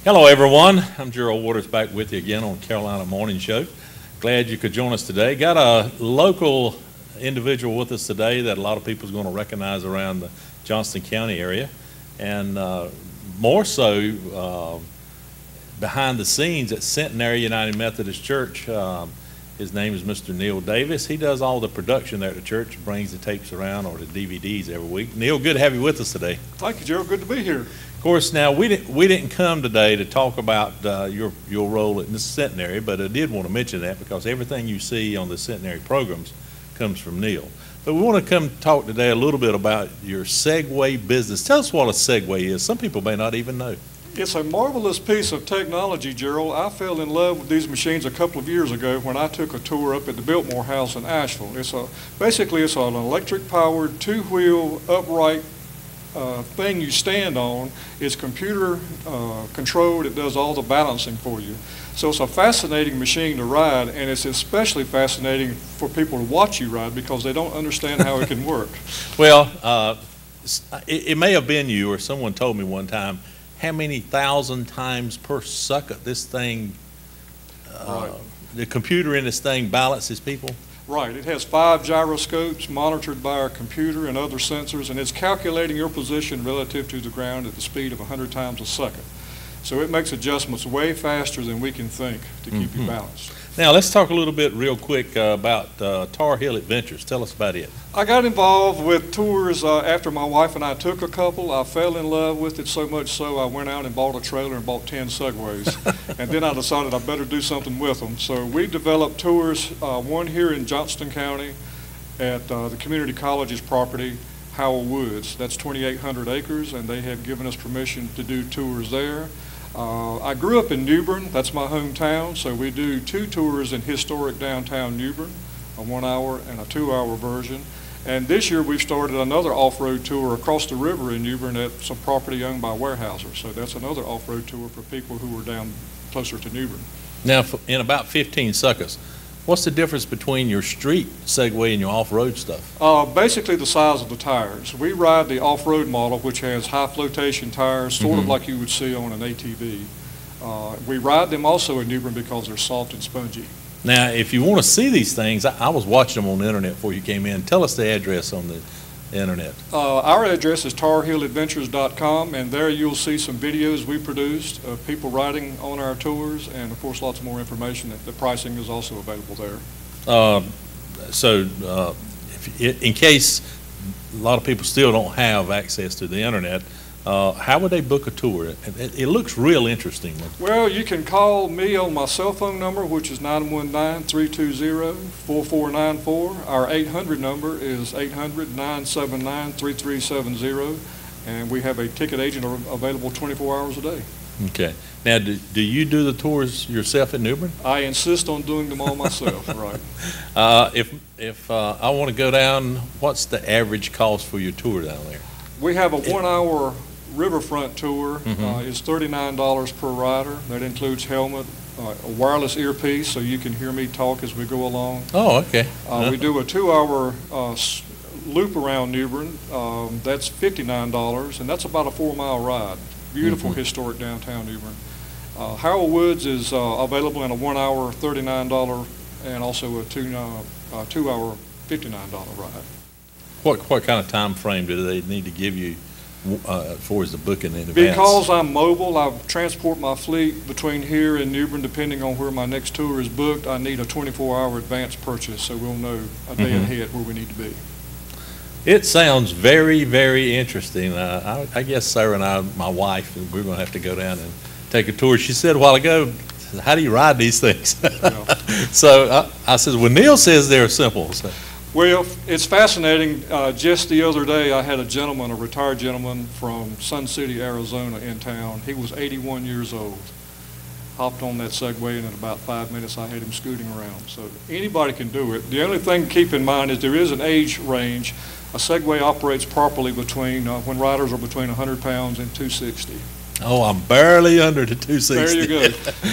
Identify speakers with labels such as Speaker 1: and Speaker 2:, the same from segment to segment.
Speaker 1: Hello everyone, I'm Gerald Waters back with you again on Carolina Morning Show. Glad you could join us today. Got a local individual with us today that a lot of people are going to recognize around the Johnston County area, and more so behind the scenes at Centenary United Methodist Church. His name is Mr. Neal Davis. He does all the production there at the church, brings the tapes around or the DVDs every week. Neal, good to have you with us today.
Speaker 2: Thank you, Gerald. Good to be here.
Speaker 1: Of course, now we didn't come today to talk about your role at the Centenary, but I did want to mention that because everything you see on the Centenary programs comes from Neal. But we want to come talk today a little bit about your Segway business. Tell us what a Segway is. Some people may not even know.
Speaker 2: It's a marvelous piece of technology, Gerald. I fell in love with these machines a couple of years ago when I took a tour up at the Biltmore House in Asheville. Basically it's an electric-powered, two-wheel, upright thing you stand on. It's computer controlled. It does all the balancing for you. So it's a fascinating machine to ride, and it's especially fascinating for people to watch you ride because they don't understand how it can work.
Speaker 1: Well, it may have been you or someone told me one time how many thousand times per second this thing,
Speaker 2: Right.
Speaker 1: the computer in this thing balances people?
Speaker 2: Right. It has 5 gyroscopes monitored by our computer and other sensors, and it's calculating your position relative to the ground at the speed of 100 times a second. So it makes adjustments way faster than we can think to keep you balanced.
Speaker 1: Now let's talk a little bit real quick about Tar Heel Adventures. Tell us about it.
Speaker 2: I got involved with tours after my wife and I took a couple. I fell in love with it so much so I went out and bought a trailer and bought 10 Segways. And then I decided I better do something with them. So we developed tours, one here in Johnston County at the community college's property, Howell Woods. That's 2,800 acres, and they have given us permission to do tours there. I grew up in New Bern. That's my hometown, so we do 2 tours in historic downtown New Bern, a 1-hour and a 2-hour version. And this year we've started another off-road tour across the river in New Bern at some property owned by Weyerhaeuser. So that's another off-road tour for people who are down closer to New Bern.
Speaker 1: Now, in about 15 seconds, what's the difference between your street Segway and your off-road stuff?
Speaker 2: Basically the size of the tires. We ride the off-road model, which has high flotation tires, sort of like you would see on an ATV. We ride them also in New Bern because they're soft and spongy.
Speaker 1: Now, if you want to see these things, I was watching them on the internet before you came in. Tell us the address on the internet.
Speaker 2: Our address is tarheeladventures.com, and there you'll see some videos we produced of people riding on our tours, and of course lots more information. The pricing is also available there.
Speaker 1: In case a lot of people still don't have access to the internet, how would they book a tour? It looks real interesting.
Speaker 2: Well, you can call me on my cell phone number, which is 919-320-4494. Our 800 number is 800-979-3370, and we have a ticket agent available 24 hours a day.
Speaker 1: Okay. Now, do you do the tours yourself in New Bern?
Speaker 2: I insist on doing them all myself, right.
Speaker 1: If I want to go down, what's the average cost for your tour down there?
Speaker 2: We have a 1-hour riverfront tour. It's $39 per rider. That includes helmet, a wireless earpiece so you can hear me talk as we go along.
Speaker 1: Oh, okay.
Speaker 2: We do a 2-hour loop around New Bern. That's $59, and that's about a 4-mile ride. Beautiful historic downtown New Bern. Howell Woods is available in a 1-hour $39 and also a 2-hour $59 ride.
Speaker 1: What kind of time frame do they need to give you for the booking in advance?
Speaker 2: Because I'm mobile, I transport my fleet between here and New Bern depending on where my next tour is booked. I need a 24-hour advance purchase so we'll know a day ahead where we need to be.
Speaker 1: It sounds very, very interesting. I guess Sarah and I, my wife, we're going to have to go down and take a tour. She said a while ago, how do you ride these things? Yeah. So I said, well, Neal says they're simple. So.
Speaker 2: Well, it's fascinating. Just the other day, I had a gentleman, a retired gentleman from Sun City, Arizona in town. He was 81 years old. Hopped on that Segway, and in about 5 minutes, I had him scooting around. So anybody can do it. The only thing to keep in mind is there is an age range. A Segway operates properly between, when riders are between 100 pounds and 260.
Speaker 1: Oh, I'm barely under the 260.
Speaker 2: There you go.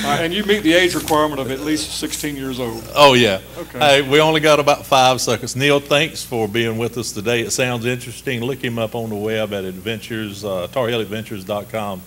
Speaker 2: And you meet the age requirement of at least 16 years old.
Speaker 1: Oh, yeah.
Speaker 2: Okay.
Speaker 1: Hey, we only got about 5 seconds. Neal, thanks for being with us today. It sounds interesting. Look him up on the web at tarheeladventures.com.